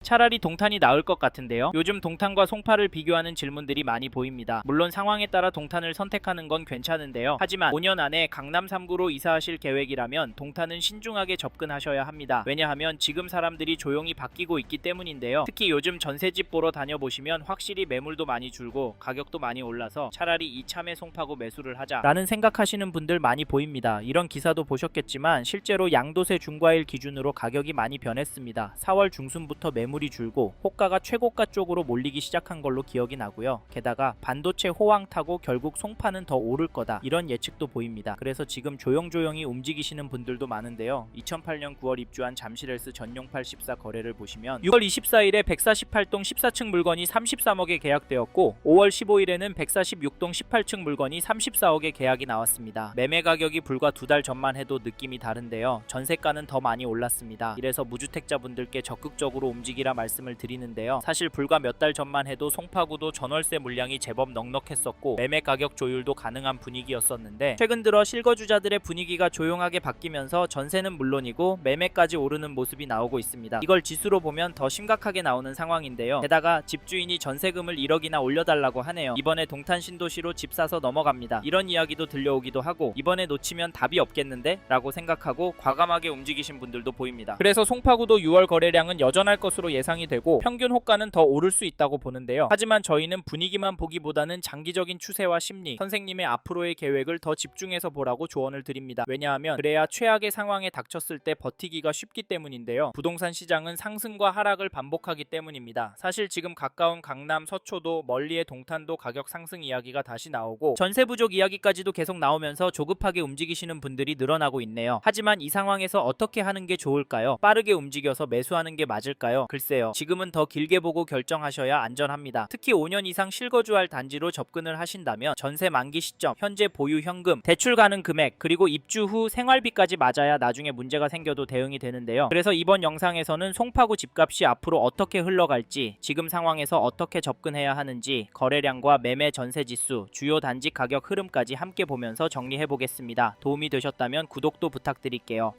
차라리 동탄이 나을 것 같은데요. 요즘 동탄과 송파를 비교하는 질문들이 많이 보입니다. 물론 상황에 따라 동탄을 선택하는 건 괜찮은데요. 하지만 5년 안에 강남 3구로 이사하실 계획이라면 동탄은 신중하게 접근하셔야 합니다. 왜냐하면 지금 사람들이 조용히 바뀌고 있기 때문인데요. 특히 요즘 전세집 보러 다녀보시면 확실히 매물도 많이 줄고 가격도 많이 올라서 차라리 이참에 송파구 매수를 하자라는 생각하시는 분들 많이 보입니다. 이런 기사도 보셨겠지만 실제로 양도세 중과일 기준으로 가격이 많이 변했습니다. 4월 중순부터 매물이 줄고 호가가 최고가 쪽으로 몰리기 시작한 걸로 기억이 나고요. 게다가 반도체 호황 타고 결국 송파는 더 오를 거다, 이런 예측도 보입니다. 그래서 지금 조용조용히 움직이시는 분들도 많은데요. 2008년 9월 입주한 잠실헬스 전용팔 14 거래를 보시면 6월 24일에 148동 14층 물건이 33억에 계약되었고 5월 15일에는 146동 18층 물건이 34억에 계약이 나왔습니다. 매매 가격이 불과 2달 전만 해도 느낌이 다른데요. 전세가는 더 많이 올랐습니다. 이래서 무주택자분들께 적극적으로 움직이라 말씀을 드리는데요. 사실 불과 몇 달 전만 해도 송파구도 전월세 물량이 제법 넉넉했었고 매매 가격 조율도 가능한 분위기였었는데 최근 들어 실거주자들의 분위기가 조용하게 바뀌면서 전세는 물론이고 매매까지 오르는 모습이 나오고 있습니다. 이걸 지수로 보면 더 심각하게 나오는 상황인데요. 게다가 집주인이 전세금을 1억이나 올려달라고 하네요. 이번에 동탄 신도시로 집 사서 넘어갑니다. 이런 이야기도 들려오기도 하고 이번에 놓치면 답이 없겠는데? 라고 생각하고 과감하게 움직이신 분들도 보입니다. 그래서 송파구도 6월 거래량은 여전할 것으로 예상이 되고 평균 호가는 더 오를 수 있다고 보는데요. 하지만 저희는 분위기만 보기보다는 장기적인 추세와 심리, 선생님의 앞으로의 계획을 더 집중해서 보라고 조언을 드립니다. 왜냐하면 그래야 최악의 상황에 닥쳤을 때 버티기가 쉽기 때문인데요. 부동산 시장은 상승과 하락을 반복하기 때문입니다. 사실 지금 가까운 강남, 서초도, 멀리의 동탄도 가격 상승 이야기가 다시 나오고 전세 부족 이야기까지도 계속 나오면서 조급하게 움직이시는 분들이 늘어나고 있네요. 하지만 이 상황에서 어떻게 하는 게 좋을까요? 빠르게 움직여서 매수하는 게 맞을까요? 글쎄요. 지금은 더 길게 보고 결정하셔야 안전합니다. 특히 5년 이상 실거주할 단지로 접근을 하신다면 전세 만기 시점, 현재 보유 현금, 대출 가능 금액, 그리고 입주 후 생활비까지 맞아야 나중에 문제가 생겨도 대응이 되는데요. 그래서 이번 영상에서는 송파구 집값이 앞으로 어떻게 흘러갈지, 지금 상황에서 어떻게 접근해야 하는지, 거래량과 매매 전세 지수, 주요 단지 가격 흐름까지 함께 보면서 정리해 보겠습니다. 도움이 되셨다면 구독도 부탁드릴게요.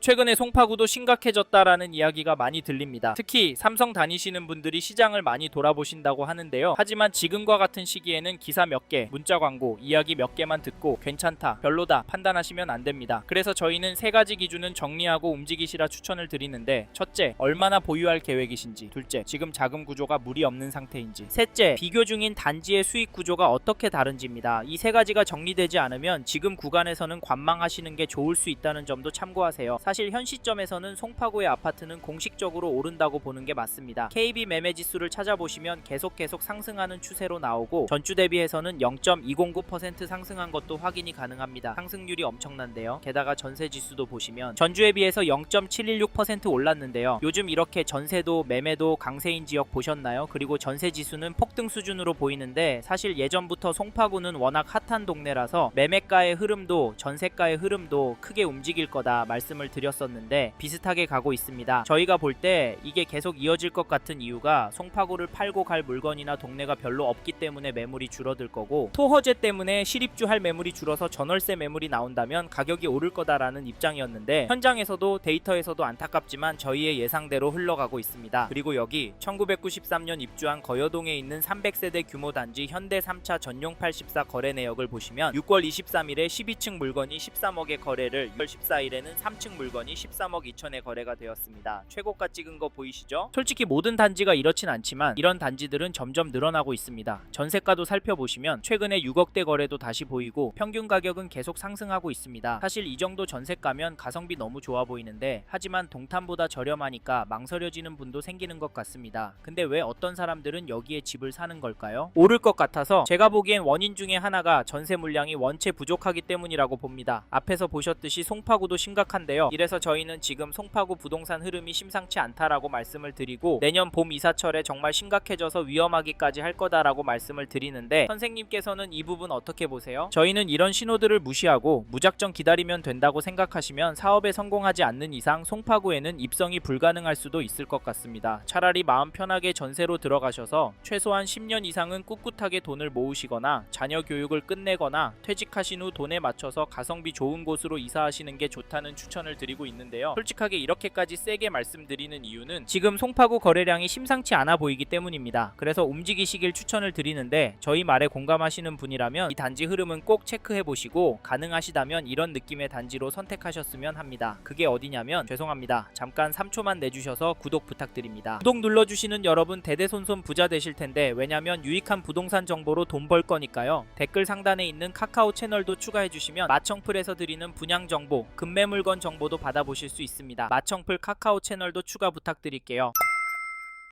최근에 송파구도 심각해졌다라는 이야기가 많이 들립니다. 특히 삼성 다니시는 분들이 시장을 많이 돌아보신다고 하는데요. 하지만 지금과 같은 시기에는 기사 몇 개, 문자 광고, 이야기 몇 개만 듣고 괜찮다, 별로다 판단하시면 안 됩니다. 그래서 저희는 세 가지 기준은 정리하고 움직이시라 추천을 드리는데, 첫째, 얼마나 보유할 계획이신지, 둘째, 지금 자금 구조가 무리 없는 상태인지, 셋째, 비교 중인 단지의 수익 구조가 어떻게 다른지입니다. 이 세 가지가 정리되지 않으면 지금 구간에서는 관망하시는 게 좋을 수 있다는 점도 참고하세요. 사실 현 시점에서는 송파구의 아파트는 공식적으로 오른다고 보는 게 맞습니다. KB 매매 지수를 찾아보시면 계속 상승하는 추세로 나오고 전주 대비해서는 0.209% 상승한 것도 확인이 가능합니다. 상승률이 엄청난데요. 게다가 전세 지수도 보시면 전주에 비해서 0.716% 올랐는데요. 요즘 이렇게 전세도 매매도 강세인 지역 보셨나요? 그리고 전세 지수는 폭등 수준으로 보이는데 사실 예전부터 송파구는 워낙 핫한 동네라서 매매가의 흐름도 전세가의 흐름도 크게 움직일 거다 말씀을 드렸었는데 비슷하게 가고 있습니다. 저희가 볼 때 이게 계속 이어질 것 같은 이유가 송파구를 팔고 갈 물건이나 동네가 별로 없기 때문에 매물이 줄어들 거고, 토허제 때문에 실입주할 매물이 줄어서 전월세 매물이 나온다면 가격이 오를 거다라는 입장이었는데 현장에서도 데이터에서도 안타깝지만 저희의 예상대로 흘러가고 있습니다. 그리고 여기 1993년 입주한 거여동에 있는 300세대 규모 단지 현대 3차 전용 84 거래 내역을 보시면 6월 23일에 12층 물건이 13억의 거래를, 6월 14일에는 3층 물건이 13억 2천에 거래가 되었습니다. 최고가 찍은 거 보이시죠? 솔직히 모든 단지가 이렇진 않지만 이런 단지들은 점점 늘어나고 있습니다. 전세가도 살펴보시면 최근에 6억대 거래도 다시 보이고 평균 가격은 계속 상승하고 있습니다. 사실 이 정도 전세가면 가성비 너무 좋아 보이는데, 하지만 동탄보다 저렴하니까 망설여지는 분도 생기는 것 같습니다. 근데 왜 어떤 사람들은 여기에 집을 사는 걸까요? 오를 것 같아서 제가 보기엔 원인 중에 하나가 전세 물량이 원체 부족하기 때문이라고 봅니다. 앞에서 보셨듯이 송파구도 심각한데요. 이래서 저희는 지금 송파구 부동산 흐름이 심상치 않다라고 말씀을 드리고 내년 봄 이사철에 정말 심각해져서 위험하기까지 할 거다라고 말씀을 드리는데, 선생님께서는 이 부분 어떻게 보세요? 저희는 이런 신호들을 무시하고 무작정 기다리면 된다고 생각하시면 사업에 성공하지 않는 이상 송파구에는 입성이 불가능할 수도 있을 것 같습니다. 차라리 마음 편하게 전세로 들어가셔서 최소한 10년 이상은 꿋꿋하게 돈을 모으시거나 자녀 교육을 끝내거나 퇴직하신 후 돈에 맞춰서 가성비 좋은 곳으로 이사하시는 게 좋다는 추천을 드립니다. 드리고 있는데요. 솔직하게 이렇게까지 세게 말씀드리는 이유는 지금 송파구 거래량이 심상치 않아 보이기 때문입니다. 그래서 움직이시길 추천을 드리는데 저희 말에 공감하시는 분이라면 이 단지 흐름은 꼭 체크해 보시고 가능하시다면 이런 느낌의 단지로 선택하셨으면 합니다. 그게 어디냐면 죄송합니다. 잠깐 3초만 내주셔서 구독 부탁드립니다. 구독 눌러주시는 여러분 대대손손 부자 되실 텐데 왜냐면 유익한 부동산 정보로 돈 벌 거니까요. 댓글 상단에 있는 카카오 채널도 추가해 주시면 마청풀에서 드리는 분양 정보, 급매물건 정보도 받아보실 수 있습니다. 마청풀 카카오 채널도 추가 부탁드릴게요.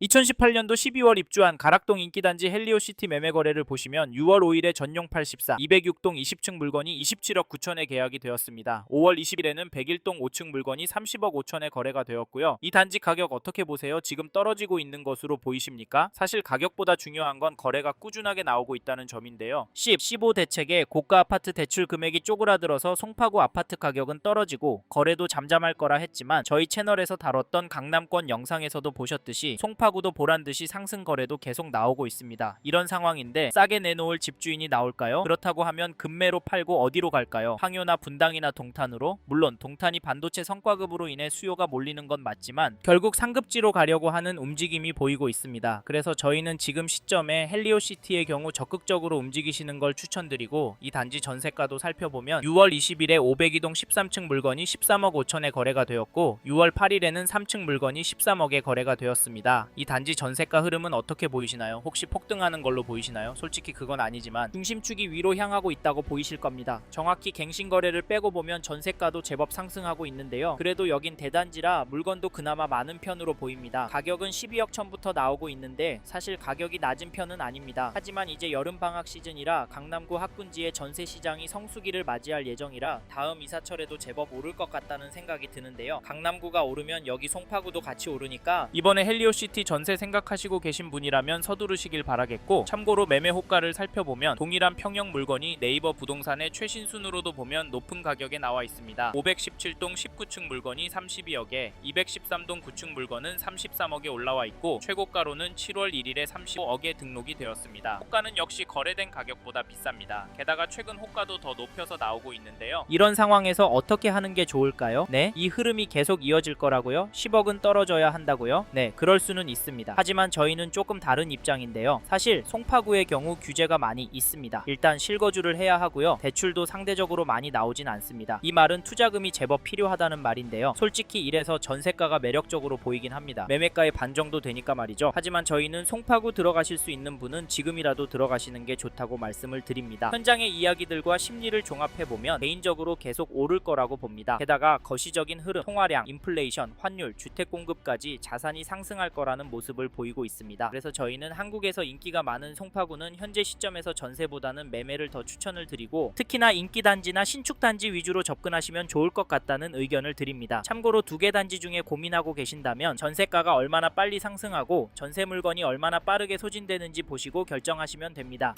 2018년도 12월 입주한 가락동 인기단지 헬리오시티 매매 거래를 보시면 6월 5일에 전용 84, 206동 20층 물건이 27억 9천에 계약이 되었습니다. 5월 20일에는 101동 5층 물건이 30억 5천에 거래가 되었고요. 이 단지 가격 어떻게 보세요? 지금 떨어지고 있는 것으로 보이십니까? 사실 가격보다 중요한 건 거래가 꾸준하게 나오고 있다는 점인데요. 10, 15 대책에 고가 아파트 대출 금액이 쪼그라들어서 송파구 아파트 가격은 떨어지고 거래도 잠잠할 거라 했지만 저희 채널에서 다뤘던 강남권 영상에서도 보셨듯이 송파구도 보란듯이 상승 거래도 계속 나오고 있습니다. 이런 상황인데 싸게 내놓을 집주인이 나올까요? 그렇다고 하면 급매로 팔고 어디로 갈까요? 항요나 분당이나 동탄으로? 물론 동탄이 반도체 성과급으로 인해 수요가 몰리는 건 맞지만 결국 상급지로 가려고 하는 움직임이 보이고 있습니다. 그래서 저희는 지금 시점에 헬리오시티의 경우 적극적으로 움직이시는 걸 추천드리고 이 단지 전세가도 살펴보면 6월 20일에 502동 13층 물건이 13억 5천에 거래가 되었고 6월 8일에는 3층 물건이 13억에 거래가 되었습니다. 이 단지 전세가 흐름은 어떻게 보이시나요? 혹시 폭등하는 걸로 보이시나요? 솔직히 그건 아니지만 중심축이 위로 향하고 있다고 보이실 겁니다. 정확히 갱신 거래를 빼고 보면 전세가도 제법 상승하고 있는데요. 그래도 여긴 대단지라 물건도 그나마 많은 편으로 보입니다. 가격은 12억 천부터 나오고 있는데 사실 가격이 낮은 편은 아닙니다. 하지만 이제 여름방학 시즌이라 강남구 학군지의 전세 시장이 성수기를 맞이할 예정이라 다음 이사철에도 제법 오를 것 같다는 생각이 드는데요. 강남구가 오르면 여기 송파구도 같이 오르니까 이번에 헬리오시티 전세 생각하시고 계신 분이라면 서두르시길 바라겠고 참고로 매매 호가를 살펴보면 동일한 평형 물건이 네이버 부동산의 최신 순으로도 보면 높은 가격에 나와 있습니다. 517동 19층 물건이 32억에 213동 9층 물건은 33억에 올라와 있고 최고가로는 7월 1일에 35억에 등록이 되었습니다. 호가는 역시 거래된 가격보다 비쌉니다. 게다가 최근 호가도 더 높여서 나오고 있는데요. 이런 상황에서 어떻게 하는 게 좋을까요? 네, 이 흐름이 계속 이어질 거라고요? 10억은 떨어져야 한다고요? 네, 그럴 수는 있습니다. 하지만 저희는 조금 다른 입장인데요. 사실 송파구의 경우 규제가 많이 있습니다. 일단 실거주를 해야 하고요. 대출도 상대적으로 많이 나오진 않습니다. 이 말은 투자금이 제법 필요하다는 말인데요. 솔직히 이래서 전세가가 매력적으로 보이긴 합니다. 매매가의 반 정도 되니까 말이죠. 하지만 저희는 송파구 들어가실 수 있는 분은 지금이라도 들어가시는 게 좋다고 말씀을 드립니다. 현장의 이야기들과 심리를 종합해보면 개인적으로 계속 오를 거라고 봅니다. 게다가 거시적인 흐름, 통화량, 인플레이션, 환율, 주택 공급까지 자산이 상승할 거라는 모습을 보이고 있습니다. 그래서 저희는 한국에서 인기가 많은 송파구는 현재 시점에서 전세보다는 매매를 더 추천을 드리고 특히나 인기단지나 신축단지 위주로 접근하시면 좋을 것 같다는 의견을 드립니다. 참고로 두 개 단지 중에 고민하고 계신다면 전세가가 얼마나 빨리 상승하고 전세 물건이 얼마나 빠르게 소진되는지 보시고 결정하시면 됩니다.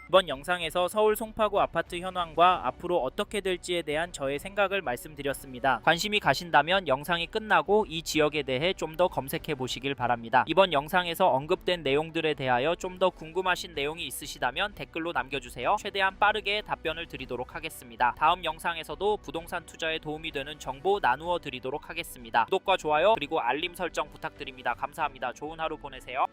이번 영상에서 서울 송파구 아파트 현황과 앞으로 어떻게 될지에 대한 저의 생각을 말씀드렸습니다. 관심이 가신다면 영상이 끝나고 이 지역에 대해 좀 더 검색해 보시길 바랍니다. 이번 영상에서 언급된 내용들에 대하여 좀 더 궁금하신 내용이 있으시다면 댓글로 남겨주세요. 최대한 빠르게 답변을 드리도록 하겠습니다. 다음 영상에서도 부동산 투자에 도움이 되는 정보 나누어 드리도록 하겠습니다. 구독과 좋아요 그리고 알림 설정 부탁드립니다. 감사합니다. 좋은 하루 보내세요.